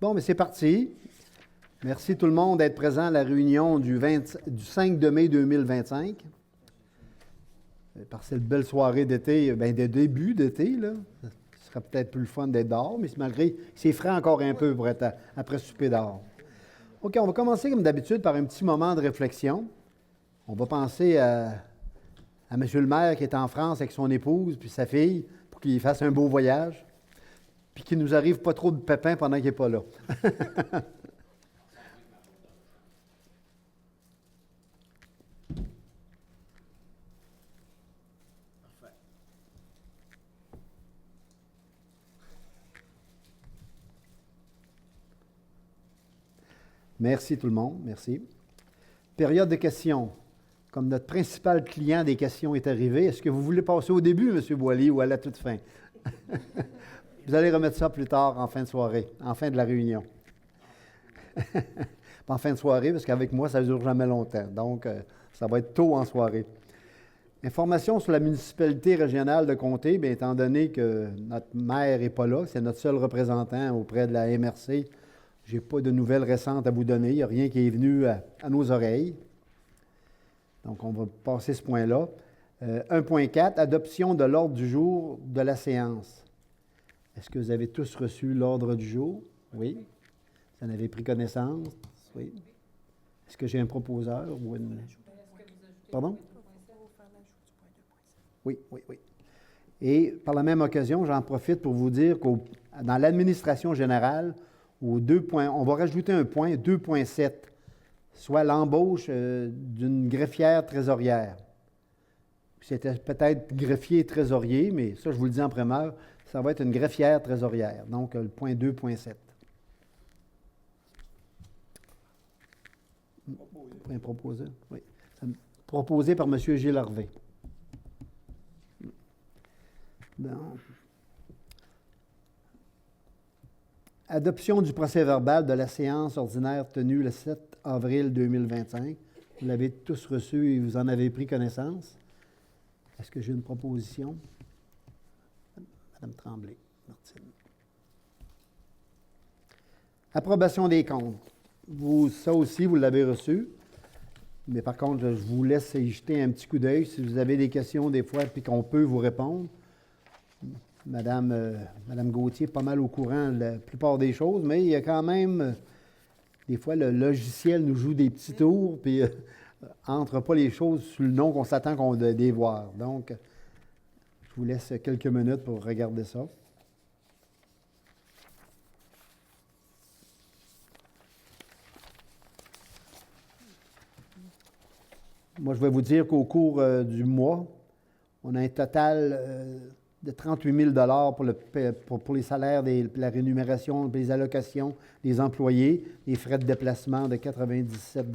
Bon, mais c'est parti. Merci tout le monde d'être présent à la réunion du 5 de mai 2025. Parce que c'est une belle soirée d'été, bien de début d'été, là. Ce serait peut-être plus le fun d'être dehors, mais malgré, c'est frais encore un peu pour être après souper dehors. OK, on va commencer comme d'habitude par un petit moment de réflexion. On va penser à M. le maire qui est en France avec son épouse puis sa fille pour qu'il fasse un beau voyage, puis qu'il ne nous arrive pas trop de pépins pendant qu'il n'est pas là. Merci tout le monde, merci. Période de questions. Comme notre principal client des questions est arrivé, est-ce que vous voulez passer au début, M. Boily, ou à la toute fin? Vous allez remettre ça plus tard, en fin de soirée, en fin de la réunion. Pas en fin de soirée, parce qu'avec moi, ça ne dure jamais longtemps. Donc, ça va être tôt en soirée. Information sur la municipalité régionale de Comté, bien, étant donné que notre maire n'est pas là, c'est notre seul représentant auprès de la MRC, je n'ai pas de nouvelles récentes à vous donner. Il n'y a rien qui est venu à nos oreilles. Donc, on va passer ce point-là. 1.4, adoption de l'ordre du jour de la séance. Est-ce que vous avez tous reçu l'ordre du jour? Oui. Vous en avez pris connaissance? Oui. Est-ce que j'ai un proposeur ou une... Pardon? Oui. Et par la même occasion, j'en profite pour vous dire que dans l'administration générale, on va rajouter un point, 2.7, soit l'embauche d'une greffière trésorière. C'était peut-être greffier trésorier, mais ça, je vous le dis en primeur, ça va être une greffière trésorière. Donc, le point 2.7. Point proposé, oui. Proposé par M. Gilles Harvey. Bon. Adoption du procès-verbal de la séance ordinaire tenue le 7 avril 2025. Vous l'avez tous reçu et vous en avez pris connaissance. Est-ce que j'ai une proposition? Madame Tremblay, Martine. Approbation des comptes. Ça aussi, vous l'avez reçu. Mais par contre, je vous laisse y jeter un petit coup d'œil si vous avez des questions des fois puis qu'on peut vous répondre. Madame Gauthier est pas mal au courant de la plupart des choses, mais il y a quand même, des fois, le logiciel nous joue des petits tours, puis entre pas les choses sous le nom qu'on s'attend qu'on doit les voir. Donc, je vous laisse quelques minutes pour regarder ça. Moi, je vais vous dire qu'au cours du mois, on a un total de 38 000 pour les salaires, la rémunération, les allocations des employés, les frais de déplacement de 97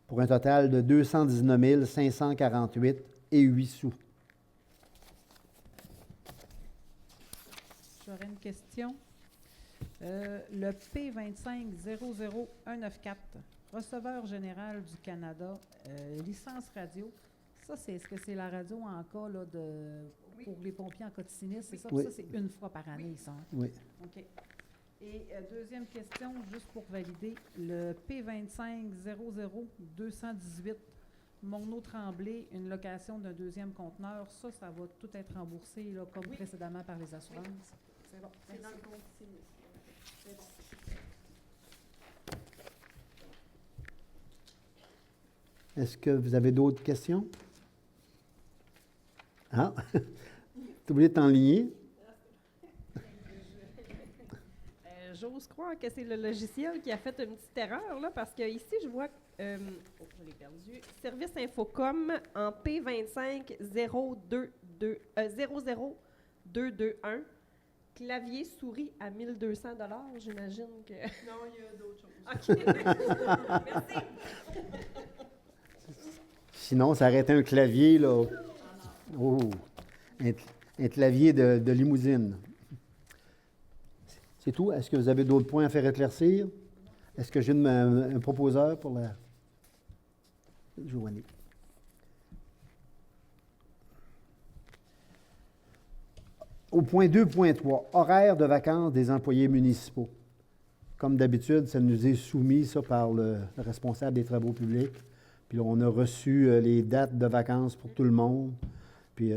pour un total de 219 548 et 8 sous. J'aurais une question. Le P2500194, receveur général du Canada, licence radio, ça, est-ce que c'est la radio en cas là, pour les pompiers en cas de sinistre? C'est ça? Oui. Ça, c'est une fois par année, ça? Oui. OK. Et deuxième question, juste pour valider, le P2500218, Morneau-Tremblay, une location d'un deuxième conteneur, ça va tout être remboursé là, comme précédemment par les assurances? Oui. C'est bon. C'est dans le compte sinistre. C'est bon. Est-ce que vous avez d'autres questions? Ah! Tu oublié de t'enligner? J'ose croire que c'est le logiciel qui a fait une petite erreur, là, parce que ici, je vois... je l'ai perdu. Service Infocom en P25 00221. Clavier souris à 1 200 $. J'imagine que... Non, il y a d'autres choses. OK. Merci. Sinon, ça aurait été un clavier, là. Oh! Un clavier de limousine. C'est tout? Est-ce que vous avez d'autres points à faire éclaircir? Est-ce que j'ai un proposeur pour la... Joanie. Au point 2.3, horaire de vacances des employés municipaux. comme d'habitude, ça nous est soumis, ça, par le responsable des travaux publics. Puis là, on a reçu les dates de vacances pour tout le monde. Puis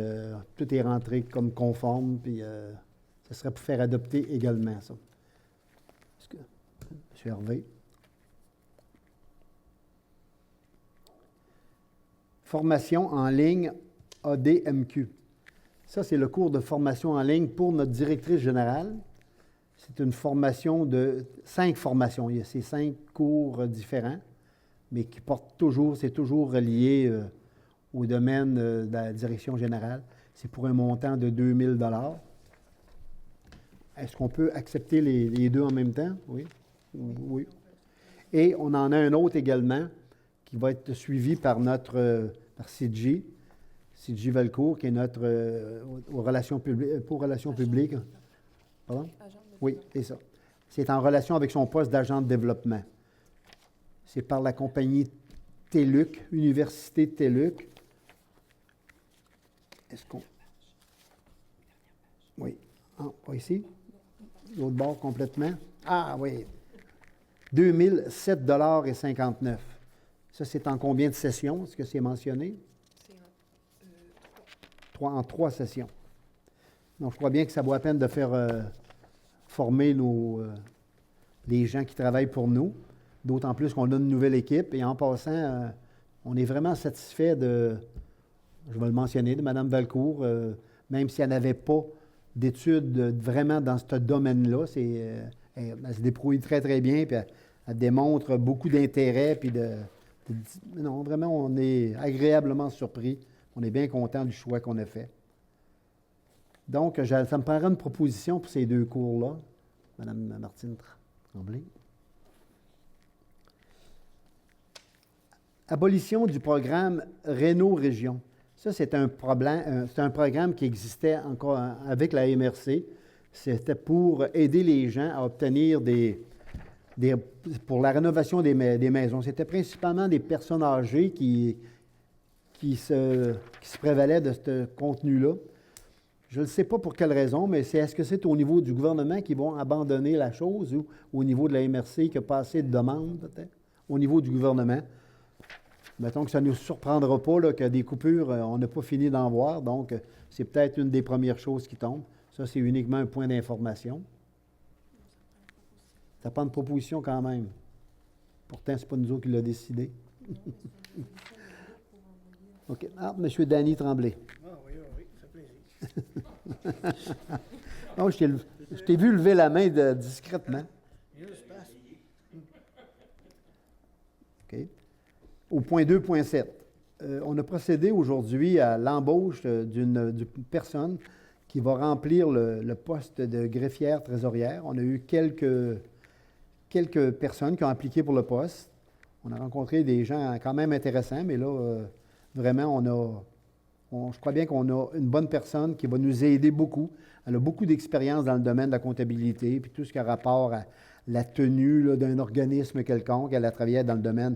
tout est rentré comme conforme. Puis ça serait pour faire adopter également, ça. M. Hervé. Formation en ligne ADMQ. Ça, c'est le cours de formation en ligne pour notre directrice générale. C'est une formation de 5 formations. Il y a ces 5 cours différents, mais qui portent toujours, c'est toujours relié au domaine de la direction générale. C'est pour un montant de 2 000 $. Est-ce qu'on peut accepter les deux en même temps? Oui. Oui. Et on en a un autre également qui va être suivi par notre par Sidji Valcourt, qui est notre aux relations publiques, pour relations publiques. Pardon? Oui, c'est ça. C'est en relation avec son poste d'agent de développement. C'est par la compagnie TELUC, Université TELUC. Est-ce qu'on... Oui. Ah, pas ici? L'autre bord complètement? Ah oui. 2007,59 $. Ça, c'est en combien de sessions? Est-ce que c'est mentionné? C'est en 3 sessions. Donc, je crois bien que ça vaut la peine de faire former les gens qui travaillent pour nous, d'autant plus qu'on a une nouvelle équipe. Et en passant, on est vraiment satisfait je vais le mentionner, de Mme Valcourt, même si elle n'avait pas d'études vraiment dans ce domaine-là. Elle se débrouille très, très bien, puis elle démontre beaucoup d'intérêt, puis non, vraiment, on est agréablement surpris. On est bien content du choix qu'on a fait. Donc, ça me prendrait une proposition pour ces 2 cours-là, Mme Martine Tremblay. Abolition du programme Réno-Région. Ça, c'est un programme qui existait encore avec la MRC. C'était pour aider les gens à obtenir pour la rénovation des maisons. C'était principalement des personnes âgées qui se prévalaient de ce contenu-là. Je ne sais pas pour quelle raison, mais est-ce que c'est au niveau du gouvernement qu'ils vont abandonner la chose ou au niveau de la MRC qui a pas assez de demandes, peut-être? Au niveau du gouvernement. Mettons que ça ne nous surprendra pas là, que des coupures, on n'a pas fini d'en voir. Donc, c'est peut-être une des premières choses qui tombe. Ça, c'est uniquement un point d'information. Ça prend une proposition quand même. Pourtant, ce n'est pas nous autres qui l'a décidé. OK. Ah, M. Danny Tremblay. Ah oui, ça fait plaisir. Non, je t'ai vu lever la main discrètement. OK. Au point 2.7, on a procédé aujourd'hui à l'embauche d'une personne qui va remplir le poste de greffière trésorière. On a eu quelques personnes qui ont appliqué pour le poste. On a rencontré des gens quand même intéressants, mais là, vraiment, je crois bien qu'on a une bonne personne qui va nous aider beaucoup. Elle a beaucoup d'expérience dans le domaine de la comptabilité, puis tout ce qui a rapport à la tenue là, d'un organisme quelconque. Elle a travaillé dans le domaine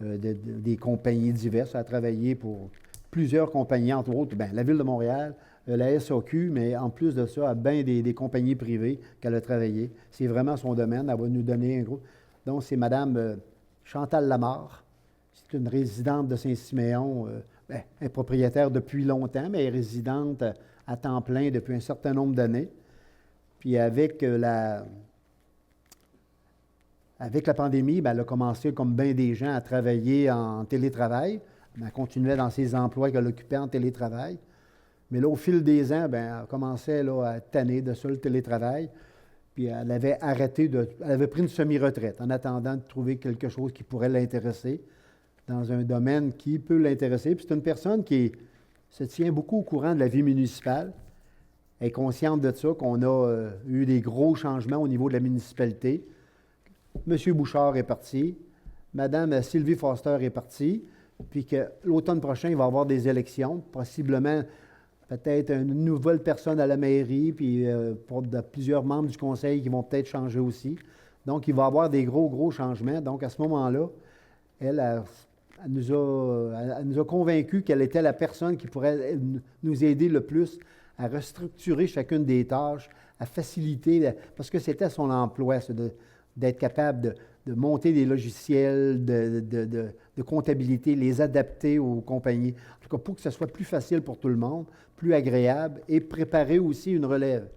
des compagnies diverses. Elle a travaillé pour plusieurs compagnies, entre autres, la Ville de Montréal, la SAQ, mais en plus de ça, à bien des compagnies privées qu'elle a travaillé. C'est vraiment son domaine. Elle va nous donner un gros... Donc, c'est Mme Chantal Lamarre. C'est une résidente de Saint-Siméon. Elle est propriétaire depuis longtemps, mais elle est résidente à temps plein depuis un certain nombre d'années. Puis avec la pandémie, elle a commencé, comme bien des gens, à travailler en télétravail. Elle continuait dans ses emplois qu'elle occupait en télétravail. Mais là, au fil des ans, elle commençait là, à tanner de ça, le télétravail. Puis elle avait elle avait pris une semi-retraite en attendant de trouver quelque chose qui pourrait l'intéresser dans un domaine qui peut l'intéresser. Puis c'est une personne qui se tient beaucoup au courant de la vie municipale. Elle est consciente de ça, qu'on a eu des gros changements au niveau de la municipalité. M. Bouchard est parti. Mme Sylvie Foster est partie. Puis que l'automne prochain, il va y avoir des élections, possiblement peut-être une nouvelle personne à la mairie, puis pour plusieurs membres du conseil qui vont peut-être changer aussi. Donc, il va y avoir des gros changements. Donc, à ce moment-là, elle nous a convaincus qu'elle était la personne qui pourrait nous aider le plus à restructurer chacune des tâches, à faciliter, parce que c'était son emploi, d'être capable de monter des logiciels de comptabilité, les adapter aux compagnies. En tout cas, pour que ce soit plus facile pour tout le monde, plus agréable et préparer aussi une relève.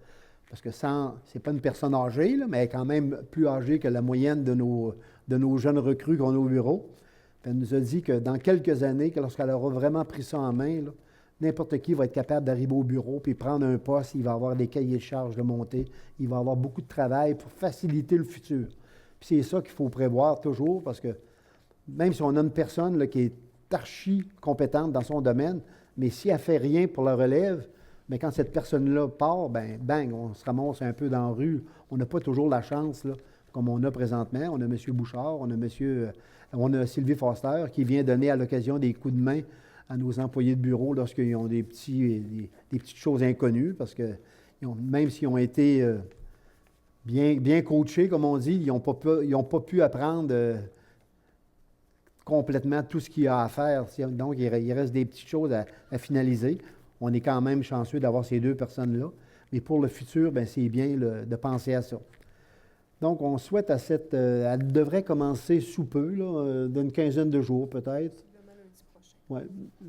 Parce que ce n'est pas une personne âgée, là, mais elle est quand même plus âgée que la moyenne de nos jeunes recrues qu'on a au bureau. Puis elle nous a dit que dans quelques années, que lorsqu'elle aura vraiment pris ça en main, là, n'importe qui va être capable d'arriver au bureau puis prendre un poste, il va avoir des cahiers de charges de monter, il va avoir beaucoup de travail pour faciliter le futur. Puis c'est ça qu'il faut prévoir toujours, parce que même si on a une personne là, qui est archi compétente dans son domaine, mais si elle ne fait rien pour la relève, bien, quand cette personne-là part, ben bang, on se ramasse un peu dans la rue. On n'a pas toujours la chance, là, comme on a présentement. On a M. Bouchard, on a Sylvie Foster qui vient donner à l'occasion des coups de main à nos employés de bureau lorsqu'ils ont des petites choses inconnues, parce que même s'ils ont été bien coachés, comme on dit, ils n'ont pas pu apprendre complètement tout ce qu'il y a à faire. Donc, il reste des petites choses à finaliser. On est quand même chanceux d'avoir ces deux personnes-là. Mais pour le futur, bien, c'est bien de penser à ça. Donc, on souhaite elle devrait commencer sous peu, là, d'une quinzaine de jours peut-être. Oui,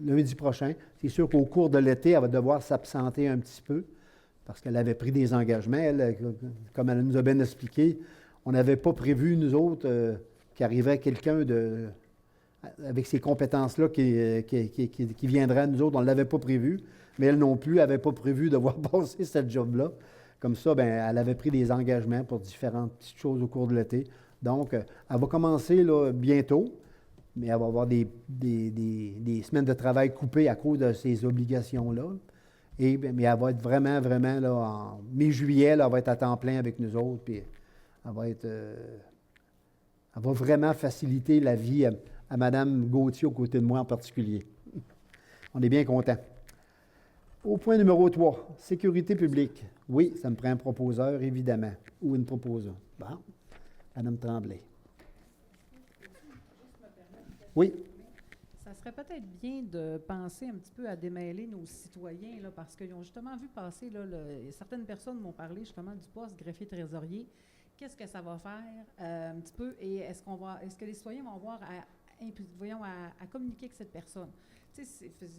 lundi prochain. C'est sûr qu'au cours de l'été, elle va devoir s'absenter un petit peu parce qu'elle avait pris des engagements. Elle, comme elle nous a bien expliqué, on n'avait pas prévu, nous autres, qu'arrivait quelqu'un avec ces compétences-là qui viendrait à nous autres. On ne l'avait pas prévu, mais elle non plus n'avait pas prévu de voir passer cette job-là. Comme ça, bien, elle avait pris des engagements pour différentes petites choses au cours de l'été. Donc, elle va commencer là, bientôt. Mais elle va avoir des semaines de travail coupées à cause de ces obligations-là. Mais elle va être vraiment, vraiment, là, en mi-juillet, là, elle va être à temps plein avec nous autres. Puis elle va vraiment faciliter la vie à Mme Gauthier, aux côtés de moi en particulier. On est bien contents. Au point numéro 3, sécurité publique. Oui, ça me prend un proposeur, évidemment, ou une proposeuse. Bon, Mme Tremblay. Oui. Ça serait peut-être bien de penser un petit peu à démêler nos citoyens, là, parce qu'ils ont justement vu passer, là, certaines personnes m'ont parlé justement du poste greffier-trésorier. Qu'est-ce que ça va faire un petit peu, et est-ce que les citoyens vont avoir à communiquer avec cette personne?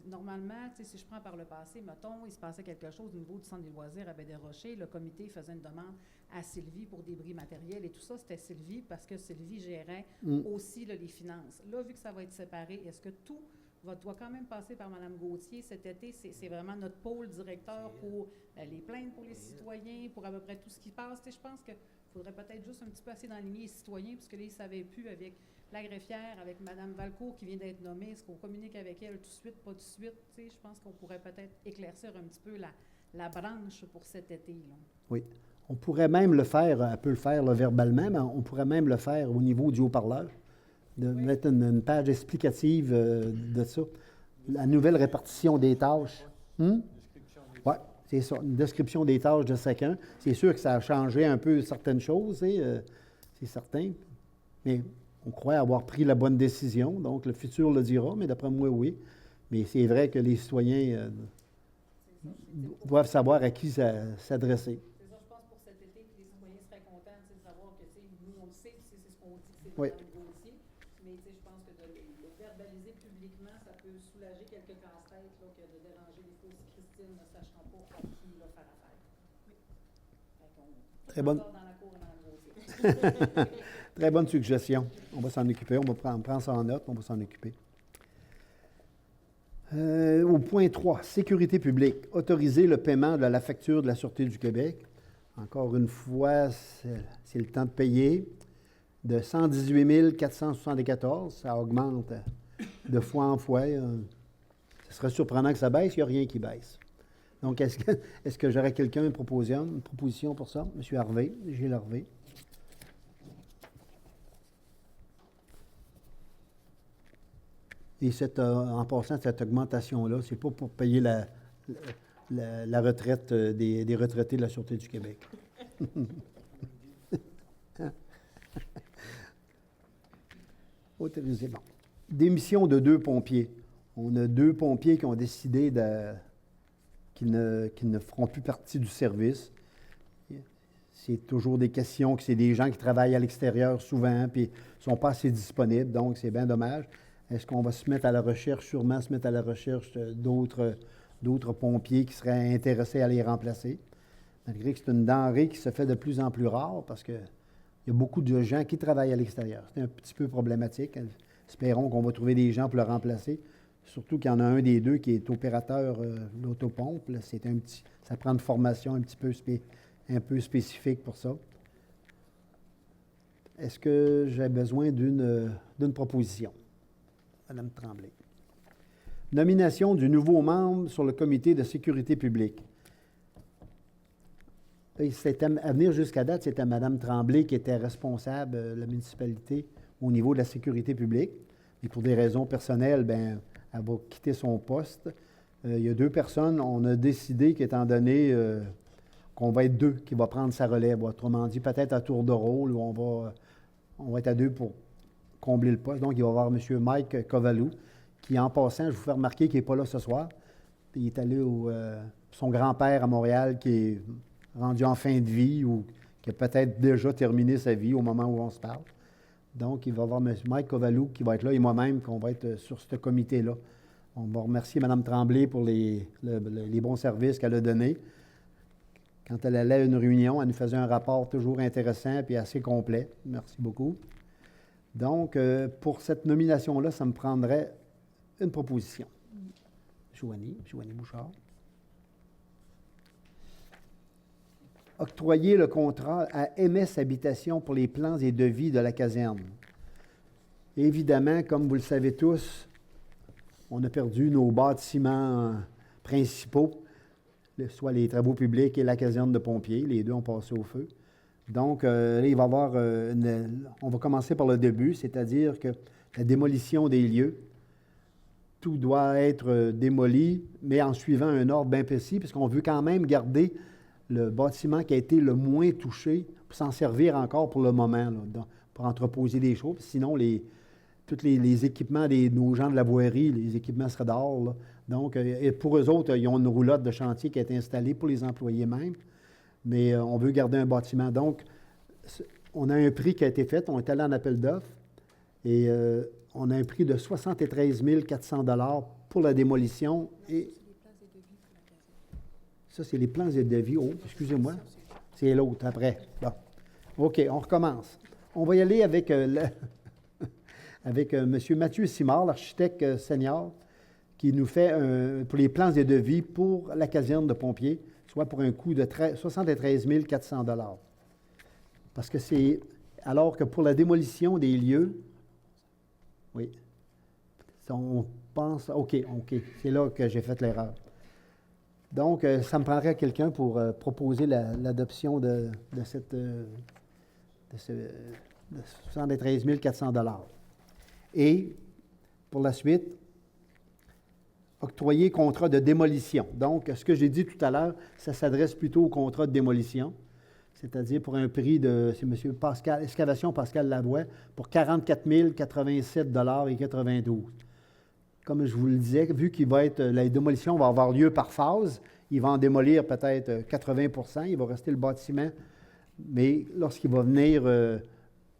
Normalement, si je prends par le passé, mettons, il se passait quelque chose au niveau du centre des loisirs à Baie-des-Rochers, le comité faisait une demande à Sylvie pour des bris matériels et tout ça, c'était Sylvie parce que Sylvie gérait aussi là, les finances. Là, vu que ça va être séparé, est-ce que tout doit quand même passer par Mme Gauthier cet été? C'est vraiment notre pôle directeur pour les plaintes pour les citoyens, pour à peu près tout ce qui passe. Je pense qu'il faudrait peut-être juste un petit peu assez d'enligner les citoyens, puisque là, ils ne savaient plus avec la greffière, avec Mme Valcourt qui vient d'être nommée, est-ce qu'on communique avec elle tout de suite, pas tout de suite? Je pense qu'on pourrait peut-être éclaircir un petit peu la branche pour cet été. Là. Oui. On pourrait même le faire, elle peut le faire là, verbalement, mais on pourrait même le faire au niveau du haut-parleur, mettre une page explicative de ça. La nouvelle répartition des tâches. Oui, c'est ça, une description des tâches de chacun. C'est sûr que ça a changé un peu certaines choses, c'est certain, mais on croit avoir pris la bonne décision, donc le futur le dira, mais d'après moi, oui. Mais c'est vrai que les citoyens doivent savoir à qui s'adresser. C'est ça, je pense pour cet été, que les citoyens seraient contents de savoir que nous, on le sait, c'est ce qu'on dit, c'est oui. Mme Gauthier, mais je pense que de le verbaliser publiquement, ça peut soulager quelques casse-têtes que de déranger des fois aussi Christine, ne sachant pas à qui il va faire affaire. Oui. Très bonne. Dans la cour, Mme Gauthier. Très bonne suggestion. On va s'en occuper. On prend ça en note, on va s'en occuper. Au point 3, sécurité publique. Autoriser le paiement de la facture de la Sûreté du Québec. Encore une fois, c'est le temps de payer. De 118 474, ça augmente de fois en fois. Ce serait surprenant que ça baisse, il n'y a rien qui baisse. Donc, est-ce que j'aurais une proposition pour ça? M. Harvey, Gilles Harvey. Et en passant, cette augmentation-là, ce n'est pas pour payer la retraite des retraités de la Sûreté du Québec. Autorisé. Bon. Démission de 2 pompiers. On a 2 pompiers qui ont décidé qu'ils ne feront plus partie du service. c'est toujours des questions que c'est des gens qui travaillent à l'extérieur souvent, puis ne sont pas assez disponibles, donc c'est bien dommage. Est-ce qu'on va se mettre à la recherche, sûrement se mettre à la recherche d'autres pompiers qui seraient intéressés à les remplacer? Malgré que c'est une denrée qui se fait de plus en plus rare parce qu'il y a beaucoup de gens qui travaillent à l'extérieur. C'est un petit peu problématique. Espérons qu'on va trouver des gens pour le remplacer. Surtout qu'il y en a un des deux qui est opérateur de l'autopompe. Là, ça prend une formation un peu spécifique pour ça. Est-ce que j'ai besoin d'une proposition? Madame Tremblay. Nomination du nouveau membre sur le comité de sécurité publique. À venir jusqu'à date, c'était Mme Tremblay qui était responsable de la municipalité au niveau de la sécurité publique. Et pour des raisons personnelles, bien, elle va quitter son poste. Il y a 2 personnes. On a décidé qu'étant donné qu'on va être 2 qui va prendre sa relève. Autrement dit, peut-être à tour de rôle, où on va être à 2 pour combler le poste. Donc, il va y avoir M. Mike Kovalou, qui, en passant, je vous fais remarquer qu'il n'est pas là ce soir. Il est allé son grand-père à Montréal, qui est rendu en fin de vie ou qui a peut-être déjà terminé sa vie au moment où on se parle. Donc, il va y avoir M. Mike Kovalou qui va être là et moi-même qu'on va être sur ce comité-là. On va remercier Mme Tremblay pour les bons services qu'elle a donnés. Quand elle allait à une réunion, elle nous faisait un rapport toujours intéressant et assez complet. Merci beaucoup. Donc, pour cette nomination-là, ça me prendrait une proposition. Joanie Bouchard. Octroyer le contrat à MS Habitation pour les plans et devis de la caserne. Évidemment, comme vous le savez tous, on a perdu nos bâtiments principaux, soit les travaux publics et la caserne de pompiers. Les 2 ont passé au feu. Donc, là, il va y avoir on va commencer par le début, c'est-à-dire que la démolition des lieux, tout doit être démoli, mais en suivant un ordre bien précis, puisqu'on veut quand même garder le bâtiment qui a été le moins touché pour s'en servir encore pour le moment, là, pour entreposer des choses. Sinon, tous les équipements de nos gens de la voirie, les équipements seraient dehors. Là. Donc, et pour eux autres, ils ont une roulotte de chantier qui a été installée pour les employés même, mais on veut garder un bâtiment. Donc, on a un prix qui a été fait, on est allé en appel d'offres, et on a un prix de 73 400 $ pour la démolition. Et ça, c'est les plans et devis. Oh, excusez-moi. C'est l'autre après. Bon. OK, on recommence. On va y aller avec, avec M. Mathieu Simard, l'architecte senior, qui nous fait pour les plans et devis pour la caserne de pompiers, soit pour un coût de 73 400 $. Parce que c'est... Alors que pour la démolition des lieux, oui, on pense... OK, c'est là que j'ai fait l'erreur. Donc, ça me prendrait quelqu'un pour proposer l'adoption de 73 400 $. Et, pour la suite, octroyer contrat de démolition. Donc, ce que j'ai dit tout à l'heure, ça s'adresse plutôt au contrat de démolition, c'est-à-dire pour un prix de, c'est M. Pascal, Excavation Pascal Lavoie, pour 44 087 $ 92. Comme je vous le disais, vu qu'il va être, la démolition va avoir lieu par phase, il va en démolir peut-être 80 %, il va rester le bâtiment, mais lorsqu'il va venir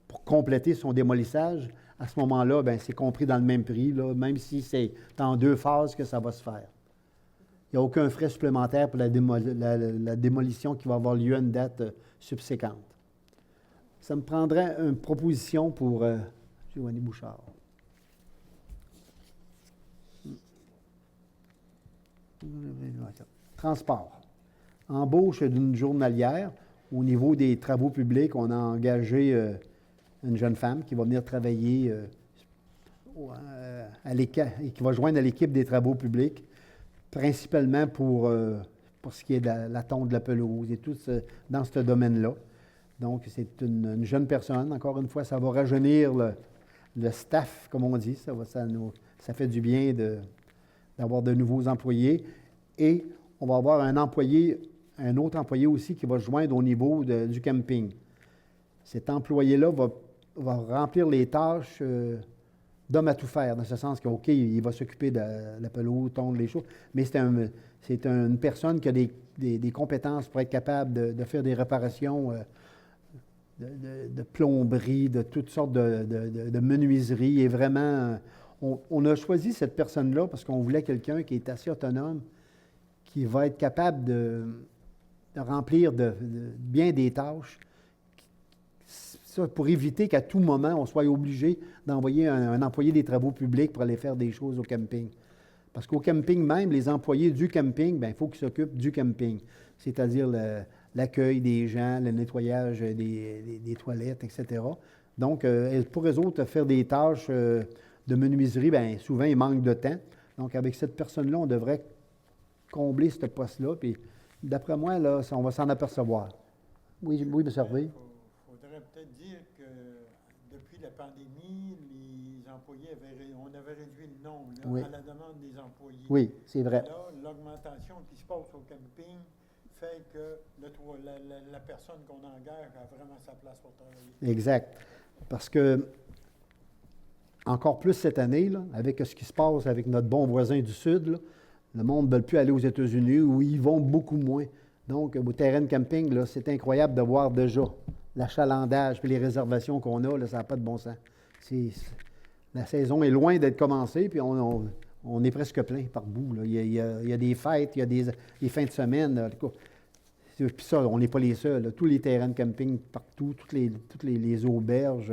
pour compléter son démolissage, à ce moment-là, bien, c'est compris dans le même prix, là, même si c'est en 2 phases que ça va se faire. Il n'y a aucun frais supplémentaire pour la démolition qui va avoir lieu à une date subséquente. Ça me prendrait une proposition pour Joanie Bouchard. Transport. Embauche d'une journalière. Au niveau des travaux publics, on a engagé une jeune femme qui va venir travailler qui va joindre à l'équipe des travaux publics, principalement pour ce qui est de la tonte de la pelouse et tout dans ce domaine-là. Donc, c'est une jeune personne. Encore une fois, ça va rajeunir le staff, comme on dit. Ça fait du bien d'avoir de nouveaux employés. Et on va avoir un autre employé aussi qui va se joindre au niveau du camping. Cet employé-là va remplir les tâches d'homme à tout faire, dans ce sens qu'OK, il va s'occuper de la pelouse, tondre les choses, mais c'est une personne qui a des compétences pour être capable de faire des réparations de plomberie, de toutes sortes de menuiseries. Et vraiment, on a choisi cette personne-là parce qu'on voulait quelqu'un qui est assez autonome, qui va être capable de remplir bien des tâches, ça pour éviter qu'à tout moment, on soit obligé d'envoyer un employé des travaux publics pour aller faire des choses au camping. Parce qu'au camping même, les employés du camping, bien, il faut qu'ils s'occupent du camping, c'est-à-dire l'accueil des gens, le nettoyage des toilettes, etc. Donc, pour eux autres, faire des tâches de menuiserie, bien, souvent, il manque de temps. Donc, avec cette personne-là, on devrait combler ce poste-là. Puis, d'après moi, là, on va s'en apercevoir. Oui, M. Hervé. Il faudrait peut-être dire que depuis la pandémie, les employés on avait réduit le nombre là, Oui. à la demande des employés. Oui, c'est vrai. Là, l'augmentation qui se passe au camping fait que la personne qu'on engage a vraiment sa place pour travailler. Exact. Parce que, encore plus cette année, là, avec ce qui se passe avec notre bon voisin du Sud, là, le monde ne veut plus aller aux États-Unis où ils vont beaucoup moins. Donc, au terrain de camping, là, c'est incroyable de voir déjà l'achalandage et les réservations qu'on a, là, ça n'a pas de bon sens. La saison est loin d'être commencée, puis on est presque plein par bout. Là. Il y a des fêtes, il y a des fins de semaine. Là. Puis ça, on n'est pas les seuls. Là. Tous les terrains de camping partout, toutes les auberges,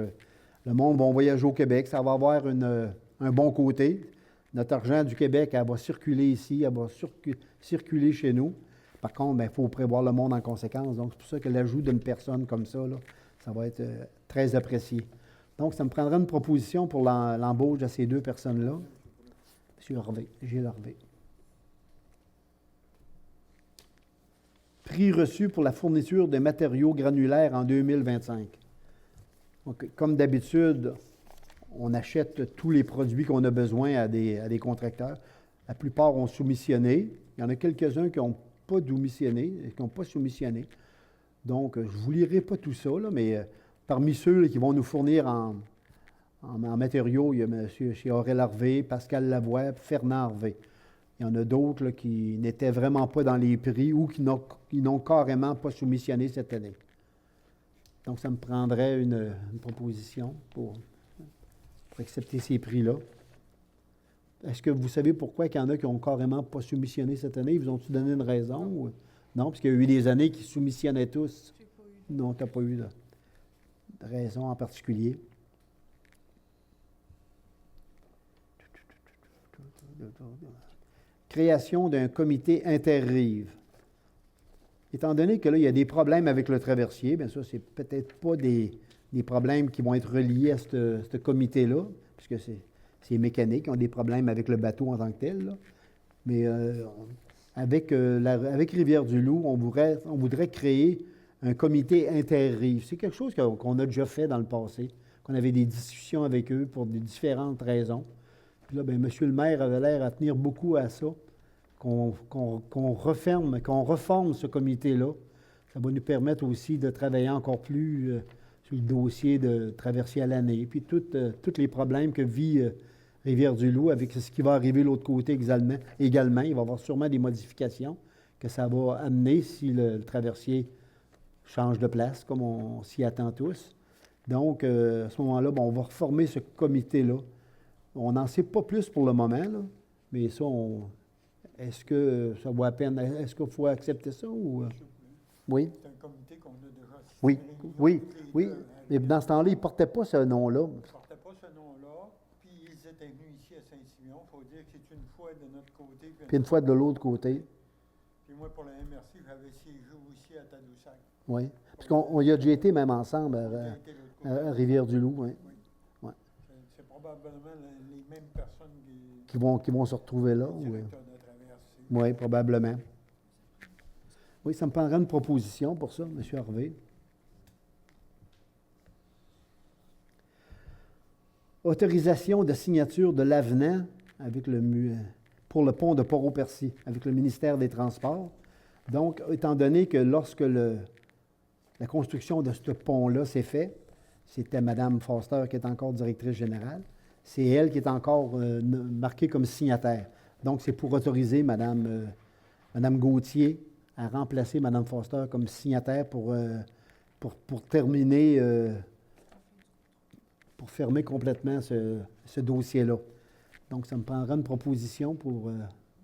le monde va voyager au Québec. Ça va avoir un bon côté. Notre argent du Québec, elle va circuler ici, elle va circuler chez nous. Par contre, il faut prévoir le monde en conséquence. Donc, c'est pour ça que l'ajout d'une personne comme ça, là, ça va être très apprécié. Donc, ça me prendra une proposition pour l'embauche de ces deux personnes-là. M. Hervé, Gilles Hervé. Prix reçu pour la fourniture de matériaux granulaires en 2025. Donc, comme d'habitude, on achète tous les produits qu'on a besoin à des contracteurs. La plupart ont soumissionné. Il y en a quelques-uns qui n'ont pas soumissionné. Donc, je ne vous lirai pas tout ça, là, mais parmi ceux là, qui vont nous fournir en matériaux, il y a M. chez Aurel Harvey, Pascal Lavoie, Fernand Harvey. Il y en a d'autres là, qui n'étaient vraiment pas dans les prix ou qui n'ont carrément pas soumissionné cette année. Donc, ça me prendrait une proposition pour accepter ces prix-là. Est-ce que vous savez pourquoi il y en a qui n'ont carrément pas soumissionné cette année? Ils vous ont-ils donné une raison? Ou... Non, parce qu'il y a eu des années qui soumissionnaient tous. Non, tu n'as pas eu de raison en particulier. Création d'un comité interrive. Étant donné que là, il y a des problèmes avec le traversier, bien ça, c'est peut-être pas des problèmes qui vont être reliés à ce comité-là, puisque c'est mécanique, ils ont des problèmes avec le bateau en tant que tel. Là. Mais avec Rivière-du-Loup, on voudrait créer un comité interrive. C'est quelque chose qu'on a déjà fait dans le passé, qu'on avait des discussions avec eux pour des différentes raisons. Puis là, bien, M. le maire avait l'air à tenir beaucoup à ça, qu'on reforme ce comité-là. Ça va nous permettre aussi de travailler encore plus sur le dossier de traversier à l'année, puis tous les problèmes que vit Rivière-du-Loup avec ce qui va arriver de l'autre côté également. Il va y avoir sûrement des modifications que ça va amener si le traversier change de place, comme on s'y attend tous. Donc, à ce moment-là, on va reformer ce comité-là. On n'en sait pas plus pour le moment, là, mais ça, est-ce que ça vaut la peine? Est-ce qu'il faut accepter ça? Ou, oui? C'est un comité qu'on a déjà assisté. Oui. Mais dans ce temps-là, ils ne portaient pas ce nom-là. Ils ne portaient pas ce nom-là, puis ils étaient venus ici à Saint-Simeon. Il faut dire que c'est une fois de notre côté. Puis une fois de l'autre côté. Puis moi, pour la MRC, j'avais siégé aussi à Tadoussac. Oui. Parce qu'on y a déjà été même ensemble à Rivière-du-Loup. Oui. Ouais. C'est probablement les mêmes personnes qui vont se retrouver là. Oui. Oui, probablement. Oui, ça me prendrait une proposition pour ça, M. Harvey. Autorisation de signature de l'avenant pour le pont de Port-au-Percy avec le ministère des Transports. Donc, étant donné que lorsque la construction de ce pont-là s'est faite, c'était Mme Foster qui est encore directrice générale, c'est elle qui est encore marquée comme signataire. Donc, c'est pour autoriser Mme Gauthier à remplacer Mme Foster comme signataire pour terminer, pour fermer complètement ce dossier-là. Donc, ça me prendra une proposition pour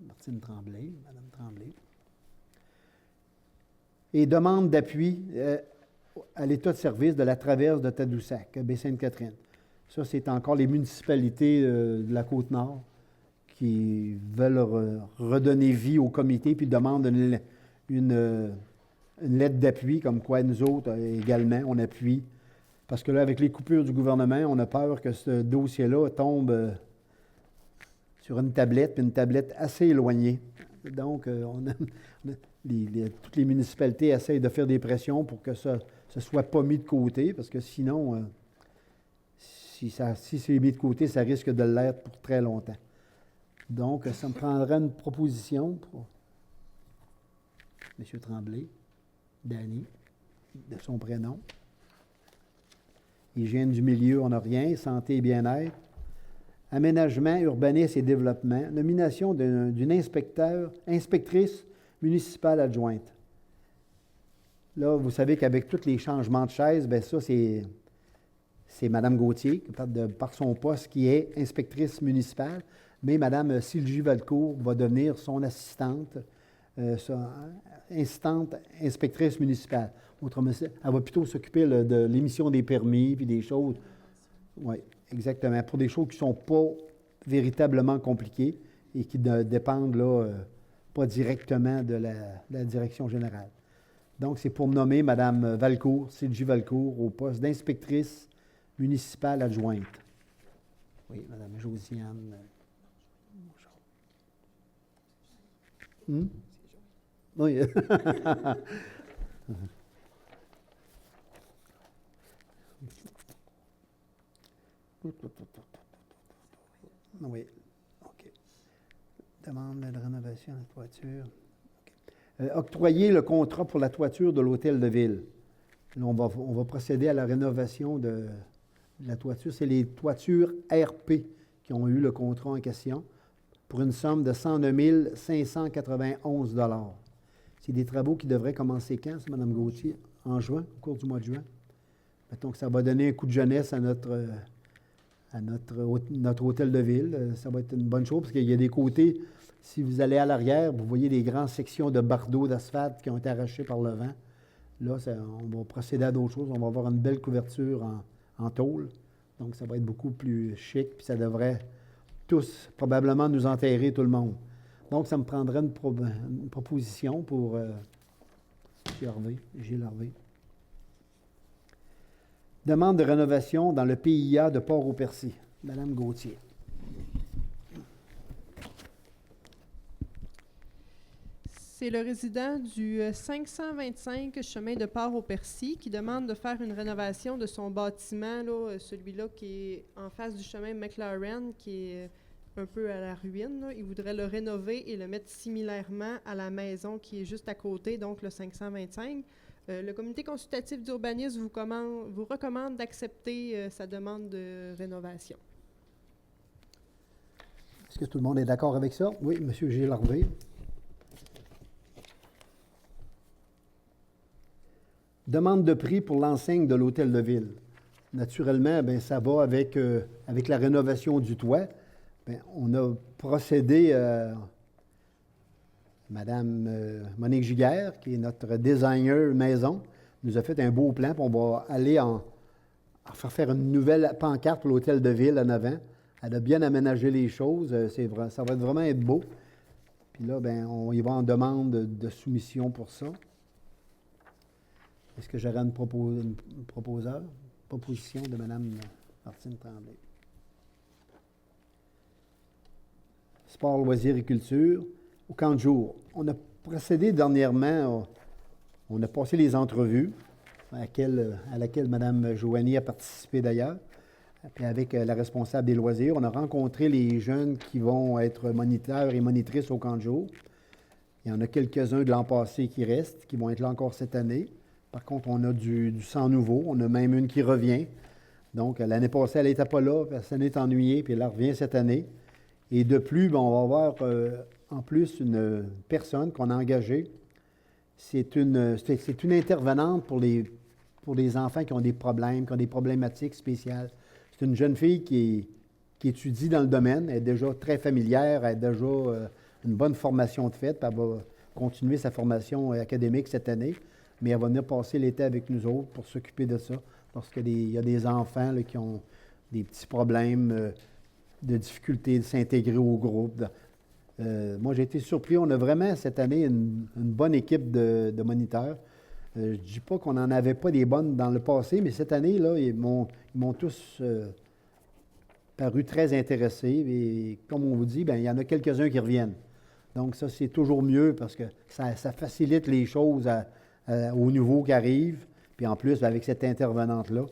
Martine Tremblay, Mme Tremblay. Et demande d'appui à l'état de service de la traverse de Tadoussac, Baie-Sainte-Catherine. Ça, c'est encore les municipalités de la Côte-Nord qui veulent redonner vie au comité puis demandent une lettre d'appui, comme quoi nous autres également, on appuie. Parce que là, avec les coupures du gouvernement, on a peur que ce dossier-là tombe sur une tablette, puis une tablette assez éloignée. Donc, toutes les municipalités essayent de faire des pressions pour que ça ne soit pas mis de côté, parce que sinon, si c'est mis de côté, ça risque de l'être pour très longtemps. Donc, ça me prendrait une proposition pour M. Tremblay, Danny, de son prénom. Hygiène du milieu, on n'a rien. Santé et bien-être. Aménagement, urbanisme et développement. Nomination d'une inspectrice municipale adjointe. Là, vous savez qu'avec tous les changements de chaise, bien ça, c'est Mme Gauthier, par son poste, qui est inspectrice municipale, mais Mme Sylvie Valcourt va devenir son assistante, inspectrice municipale. Autrement, elle va plutôt s'occuper de l'émission des permis puis des choses. Oui, exactement. Pour des choses qui ne sont pas véritablement compliquées et qui ne dépendent là, pas directement de la direction générale. Donc, c'est pour nommer Mme Valcourt, Sylvie Valcourt, au poste d'inspectrice municipale adjointe. Oui, Mme Josiane. Oui. Oui. OK. Demande de rénovation de la toiture. Okay. Octroyer le contrat pour la toiture de l'hôtel de ville. Là, on va procéder à la rénovation de la toiture. C'est les toitures RP qui ont eu le contrat en question pour une somme de 109 591 $. C'est des travaux qui devraient commencer quand, c'est Mme Gauthier? En juin, au cours du mois de juin. Mettons que ça va donner un coup de jeunesse à notre hôtel de ville. Ça va être une bonne chose parce qu'il y a des côtés, si vous allez à l'arrière, vous voyez des grandes sections de bardeaux d'asphalte qui ont été arrachées par le vent. Là, on va procéder à d'autres choses. On va avoir une belle couverture en tôle. Donc, ça va être beaucoup plus chic, puis ça devrait tous probablement nous enterrer tout le monde. Donc, ça me prendrait une proposition pour Gilles Harvey. Demande de rénovation dans le PIA de Port-au-Percy. Madame Gauthier. C'est le résident du 525 chemin de Port-au-Percy qui demande de faire une rénovation de son bâtiment, là, celui-là qui est en face du chemin McLaren, qui est un peu à la ruine. Là. Il voudrait le rénover et le mettre similairement à la maison qui est juste à côté, donc le 525. Le comité consultatif d'urbanisme vous recommande d'accepter sa demande de rénovation. Est-ce que tout le monde est d'accord avec ça? Oui, M. Gilles Harvey. Demande de prix pour l'enseigne de l'hôtel de ville. Naturellement, bien, ça va avec la rénovation du toit. Bien, on a procédé, Mme Monique Giguère, qui est notre designer maison, nous a fait un beau plan, puis on va aller faire une nouvelle pancarte pour l'hôtel de ville en avant. Elle a bien aménagé les choses, ça va vraiment être beau. Puis là, bien, on y va en demande de soumission pour ça. Est-ce que j'aurais une proposition de Mme Martine Tremblay? Sport, loisirs et culture. Au camp de jour, on a procédé dernièrement, on a passé les entrevues à laquelle Mme Joanie a participé d'ailleurs, puis avec la responsable des loisirs. On a rencontré les jeunes qui vont être moniteurs et monitrices au camp de jour. Il y en a quelques-uns de l'an passé qui restent, qui vont être là encore cette année. Par contre, on a du sang nouveau. On a même une qui revient. Donc, l'année passée, elle n'était pas là, personne n'est ennuyé, puis elle revient cette année. Et de plus, ben, on va avoir en plus une personne qu'on a engagée. C'est une intervenante pour les enfants qui ont des problèmes, qui ont des problématiques spéciales. C'est une jeune fille qui étudie dans le domaine, elle est déjà très familière, elle a déjà une bonne formation de fait, puis elle va continuer sa formation académique cette année, mais elle va venir passer l'été avec nous autres pour s'occuper de ça, parce qu'il y a des enfants là, qui ont des petits problèmes de difficulté de s'intégrer au groupe. Moi, j'ai été surpris. On a vraiment cette année une bonne équipe de moniteurs. Je ne dis pas qu'on n'en avait pas des bonnes dans le passé, mais cette année, là, ils m'ont tous paru très intéressés. Et comme on vous dit, bien, il y en a quelques-uns qui reviennent. Donc, ça, c'est toujours mieux parce que ça facilite les choses aux nouveaux qui arrivent. Puis en plus, avec cette intervenante-là,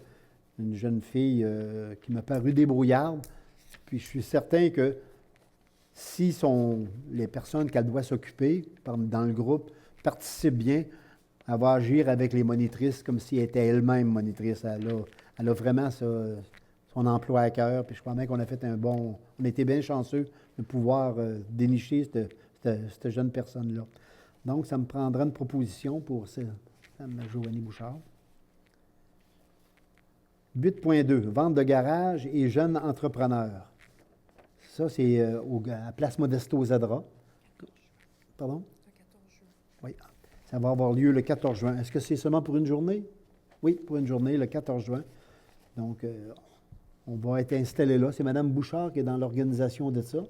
une jeune fille qui m'a paru débrouillarde. Puis je suis certain que si les personnes qu'elle doit s'occuper dans le groupe participent bien, elle va agir avec les monitrices comme si elle était elle-même monitrice. Elle a vraiment son emploi à cœur. Puis je crois bien qu'on a fait on a été bien chanceux de pouvoir dénicher cette jeune personne-là. Donc, ça me prendra une proposition pour Mme Joanie Bouchard. 8.2, vente de garage et jeunes entrepreneurs. Ça, c'est à Place Modesto aux Zadra. Pardon? Le 14 juin. Oui, ça va avoir lieu le 14 juin. Est-ce que c'est seulement pour une journée? Oui, pour une journée, le 14 juin. Donc, on va être installé là. C'est Mme Bouchard qui est dans l'organisation de ça.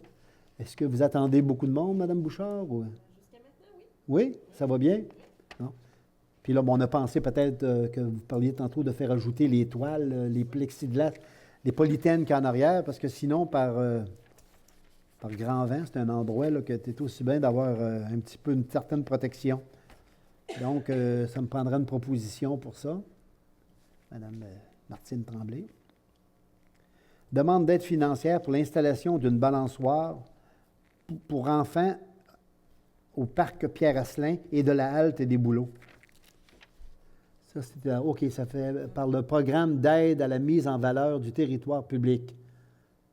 Est-ce que vous attendez beaucoup de monde, Mme Bouchard? Ou... Jusqu'à maintenant, oui. Oui, ça va bien? Non? Puis là, bon, on a pensé peut-être que vous parliez tantôt de faire ajouter les toiles, les plexiglas, les polythènes qu'il y a en arrière, parce que sinon, par grand vent, c'est un endroit là, que c'est aussi bien d'avoir un petit peu une certaine protection. Donc, ça me prendra une proposition pour ça. Mme Martine Tremblay. Demande d'aide financière pour l'installation d'une balançoire pour enfants au parc Pierre-Asselin et de la halte des Bouleaux. Ça, c'est OK, ça fait par le programme d'aide à la mise en valeur du territoire public.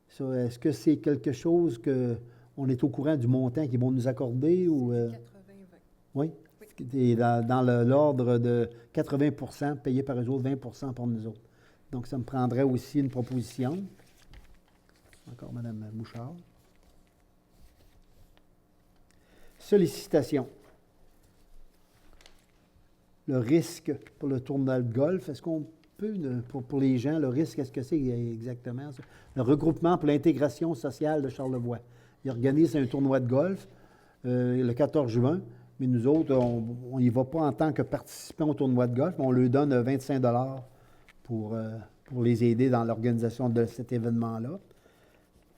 Ça, est-ce que c'est quelque chose qu'on est au courant du montant qu'ils vont nous accorder? Ou, 80-20. Oui? C'est dans l'ordre de 80 payé par eux autres, 20 pour nous autres. Donc, ça me prendrait aussi une proposition. Encore Mme Bouchard. Sollicitation. Le risque pour le tournoi de golf, est-ce qu'on peut, pour les gens, le risque, est-ce que c'est exactement ça? Le regroupement pour l'intégration sociale de Charlevoix. Il organise un tournoi de golf le 14 juin, mais nous autres, on n'y va pas en tant que participants au tournoi de golf, mais on leur donne 25 $ pour les aider dans l'organisation de cet événement-là.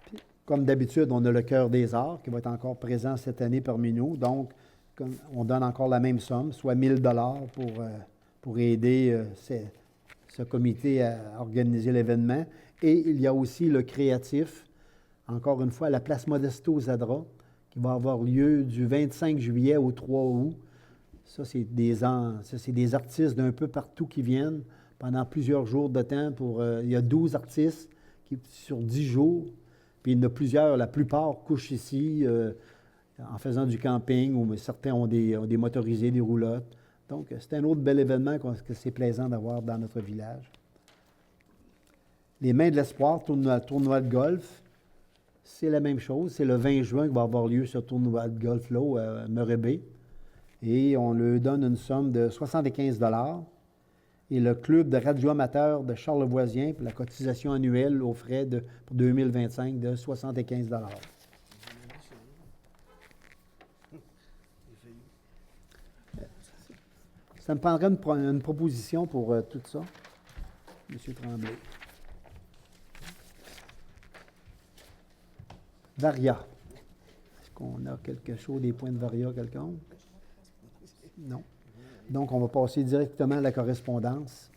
Puis, comme d'habitude, on a le Cœur des Arts qui va être encore présent cette année parmi nous. Donc, on donne encore la même somme, soit 1 000 $ pour aider ce comité à organiser l'événement. Et il y a aussi le créatif, encore une fois, à la Place Modesto aux Zadra, qui va avoir lieu du 25 juillet au 3 août. Ça, c'est des artistes d'un peu partout qui viennent pendant plusieurs jours de temps. Il y a 12 artistes sur 10 jours. Puis il y en a plusieurs, la plupart couchent ici en faisant du camping, ou certains ont des motorisés, des roulottes. Donc, c'est un autre bel événement que c'est plaisant d'avoir dans notre village. Les Mains de l'Espoir, tournoi de golf, c'est la même chose. C'est le 20 juin que va avoir lieu ce tournoi de golf-là à Meurébé. Et on leur donne une somme de 75 $. Et le club de radioamateurs de Charlevoisien, pour la cotisation annuelle aux frais pour 2025 de 75 $. Ça me prendrait une proposition pour tout ça, M. Tremblay. Varia. Est-ce qu'on a quelque chose, des points de Varia quelconque? Non. Donc, on va passer directement à la correspondance.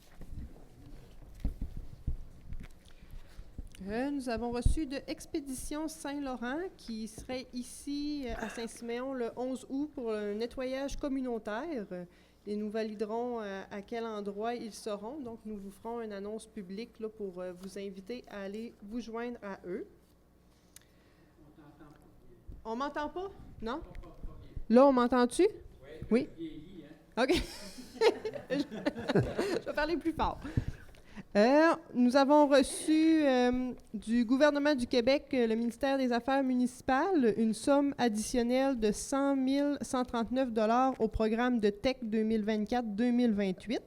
Nous avons reçu de Expédition Saint-Laurent qui serait ici à Saint-Siméon le 11 août pour un nettoyage communautaire. et nous validerons à quel endroit ils seront. Donc, nous vous ferons une annonce publique là, pour vous inviter à aller vous joindre à eux. On m'entend pas? Non? Là, on m'entend-tu? Oui. OK. Je vais parler plus fort. Nous avons reçu du gouvernement du Québec, le ministère des Affaires municipales, une somme additionnelle de 100 139 $ au programme de TEC 2024-2028.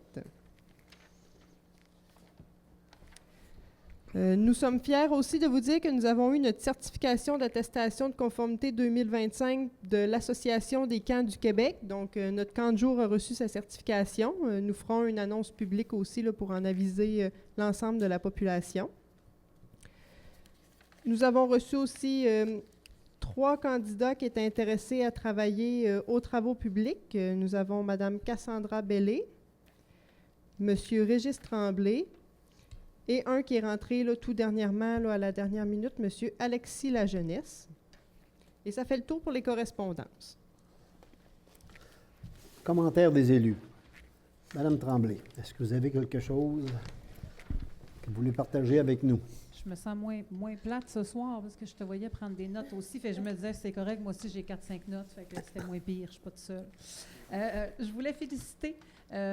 Nous sommes fiers aussi de vous dire que nous avons eu notre certification d'attestation de conformité 2025 de l'Association des camps du Québec. Donc, notre camp de jour a reçu sa certification. Nous ferons une annonce publique aussi là, pour en aviser l'ensemble de la population. Nous avons reçu aussi 3 candidats qui étaient intéressés à travailler aux travaux publics. Nous avons Mme Cassandra Bellé, M. Régis Tremblay, et un qui est rentré là, tout dernièrement, là, à la dernière minute, M. Alexis Lajeunesse. Et ça fait le tour pour les correspondances. Commentaire des élus. Madame Tremblay, est-ce que vous avez quelque chose que vous voulez partager avec nous? Je me sens moins plate ce soir parce que je te voyais prendre des notes aussi. Fait que je me disais, c'est correct, moi aussi j'ai 4-5 notes, fait que c'était moins pire, je ne suis pas toute seule. Je voulais féliciter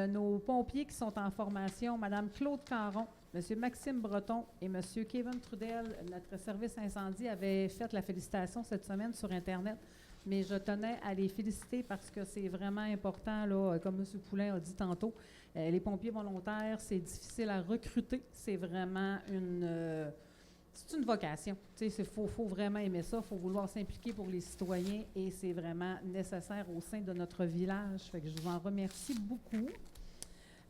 nos pompiers qui sont en formation, Mme Claude Caron, M. Maxime Breton et M. Kevin Trudel. Notre service incendie avait fait la félicitation cette semaine sur Internet, mais je tenais à les féliciter parce que c'est vraiment important, là, comme M. Poulain a dit tantôt. Les pompiers volontaires, c'est difficile à recruter. C'est vraiment c'est une vocation. Il faut vraiment aimer ça, il faut vouloir s'impliquer pour les citoyens et c'est vraiment nécessaire au sein de notre village. Fait que je vous en remercie beaucoup.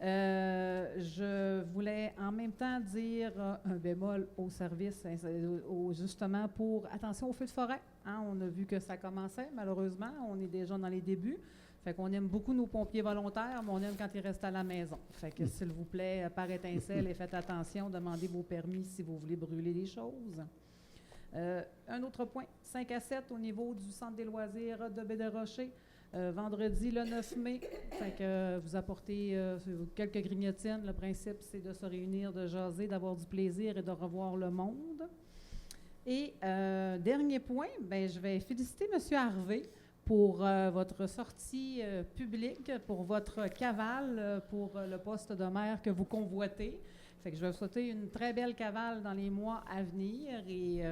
Je voulais en même temps dire un bémol au service, justement pour attention aux feux de forêt. Hein, on a vu que ça commençait, malheureusement. On est déjà dans les débuts. Fait qu'on aime beaucoup nos pompiers volontaires, mais on aime quand ils restent à la maison. Fait que, s'il vous plaît, par étincelle, et faites attention, demandez vos permis si vous voulez brûler des choses. Un autre point, 5 à 7 au niveau du centre des loisirs de Baie-des-Rochers. Vendredi, le 9 mai, fait que vous apportez quelques grignotines. Le principe, c'est de se réunir, de jaser, d'avoir du plaisir et de revoir le monde. Et dernier point, ben, je vais féliciter M. Harvey pour votre sortie publique, pour votre cavale, pour le poste de maire que vous convoitez. Fait que je vais vous souhaiter une très belle cavale dans les mois à venir. Et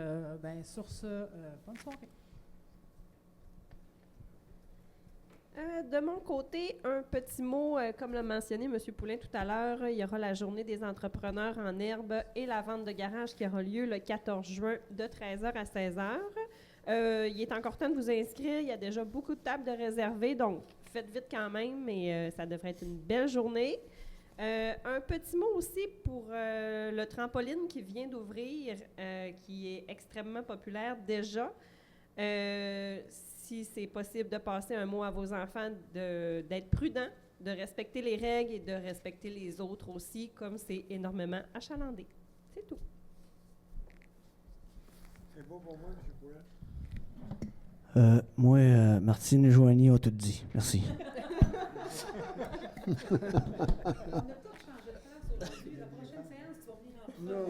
ben, sur ce, bonne soirée. De mon côté, un petit mot, comme l'a mentionné M. Poulain tout à l'heure, il y aura la journée des entrepreneurs en herbe et la vente de garage qui aura lieu le 14 juin de 13h à 16h. Il est encore temps de vous inscrire, il y a déjà beaucoup de tables de réservées, donc faites vite quand même, mais ça devrait être une belle journée. Un petit mot aussi pour le trampoline qui vient d'ouvrir, qui est extrêmement populaire déjà. Si c'est possible de passer un mot à vos enfants, d'être prudents, de respecter les règles et de respecter les autres aussi, comme c'est énormément achalandé. C'est tout. C'est beau pour moi, M. Poulain. Moi, Martine et Joanie ont tout dit. Merci. On n'a pas changé de place aujourd'hui. La prochaine séance, tu vas venir en Non.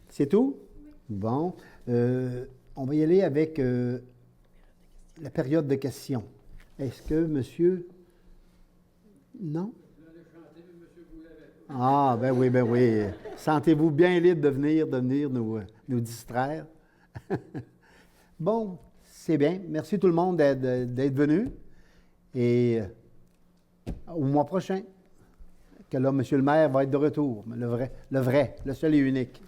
C'est tout? Bon. On va y aller avec la période de questions. Est-ce que monsieur... Non? Ah, ben oui, ben oui. Sentez-vous bien libre de venir nous distraire? Bon, c'est bien. Merci tout le monde d'être venu. Et au mois prochain, que là, monsieur le maire va être de retour. Le vrai, le seul et unique.